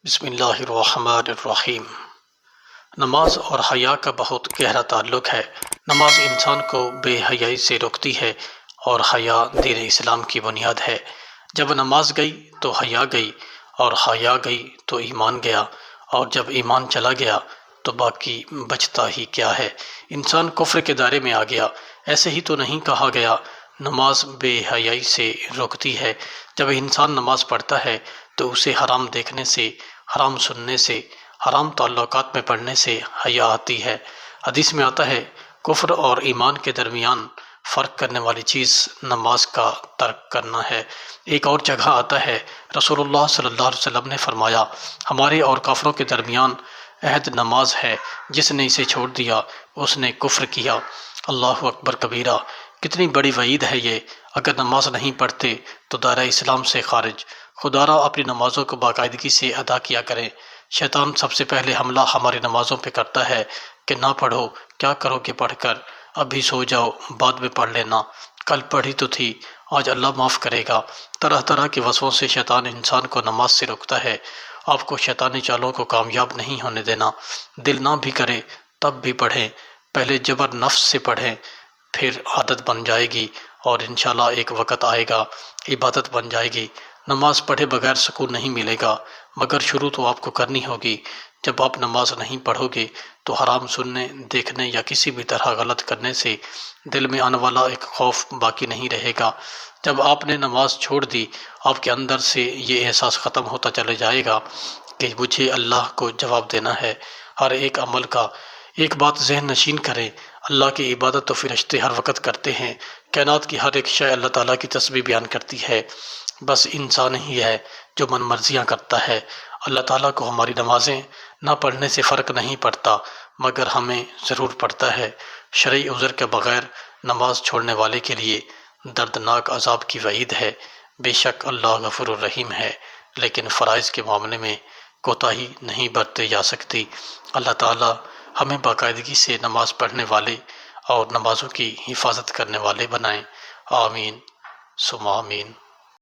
بسم اللہ الرحمن الرحیم۔ نماز اور حیا کا بہت گہرا تعلق ہے۔ نماز انسان کو بے حیائی سے روکتی ہے اور حیا دین اسلام کی بنیاد ہے۔ جب نماز گئی تو حیا گئی، اور حیا گئی تو ایمان گیا، اور جب ایمان چلا گیا تو باقی بچتا ہی کیا ہے؟ انسان کفر کے دائرے میں آ گیا۔ ایسے ہی تو نہیں کہا گیا نماز بے حیائی سے روکتی ہے۔ جب انسان نماز پڑھتا ہے تو اسے حرام دیکھنے سے، حرام سننے سے، حرام تعلقات میں پڑھنے سے حیا آتی ہے۔ حدیث میں آتا ہے کفر اور ایمان کے درمیان فرق کرنے والی چیز نماز کا ترک کرنا ہے۔ ایک اور جگہ آتا ہے رسول اللہ صلی اللہ علیہ وسلم نے فرمایا ہمارے اور کافروں کے درمیان عہد نماز ہے، جس نے اسے چھوڑ دیا اس نے کفر کیا۔ اللہ اکبر کبیرہ، کتنی بڑی وعید ہے یہ۔ اگر نماز نہیں پڑھتے تو دائرہ اسلام سے خارج۔ خدا را اپنی نمازوں کو باقاعدگی سے ادا کیا کریں۔ شیطان سب سے پہلے حملہ ہماری نمازوں پہ کرتا ہے کہ نہ پڑھو، کیا کرو گے پڑھ کر، ابھی سو جاؤ، بعد میں پڑھ لینا، کل پڑھی تو تھی، آج اللہ معاف کرے گا۔ طرح طرح کے وسوسوں سے شیطان انسان کو نماز سے روکتا ہے۔ آپ کو شیطانی چالوں کو کامیاب نہیں ہونے دینا۔ دل نہ بھی کرے تب بھی پڑھیں، پہلے جبر نفس سے پڑھیں، پھر عادت بن جائے گی، اور انشاءاللہ ایک وقت آئے گا عبادت بن جائے گی۔ نماز پڑھے بغیر سکون نہیں ملے گا، مگر شروع تو آپ کو کرنی ہوگی۔ جب آپ نماز نہیں پڑھو گے تو حرام سننے، دیکھنے یا کسی بھی طرح غلط کرنے سے دل میں آنے والا ایک خوف باقی نہیں رہے گا۔ جب آپ نے نماز چھوڑ دی، آپ کے اندر سے یہ احساس ختم ہوتا چلے جائے گا کہ مجھے اللہ کو جواب دینا ہے ہر ایک عمل کا۔ ایک بات ذہن نشین کریں، اللہ کی عبادت تو فرشتے ہر وقت کرتے ہیں۔ کائنات کی ہر ایک شے اللہ تعالیٰ کی تسبیح بیان کرتی ہے، بس انسان ہی ہے جو من مرضیاں کرتا ہے۔ اللہ تعالیٰ کو ہماری نمازیں نہ پڑھنے سے فرق نہیں پڑتا، مگر ہمیں ضرور پڑتا ہے۔ شرعی عذر کے بغیر نماز چھوڑنے والے کے لیے دردناک عذاب کی وعید ہے۔ بے شک اللہ غفور الرحیم ہے، لیکن فرائض کے معاملے میں کوتاہی نہیں برتے جا سکتی۔ اللہ تعالیٰ ہمیں باقاعدگی سے نماز پڑھنے والے اور نمازوں کی حفاظت کرنے والے بنائیں۔ آمین ثم آمین۔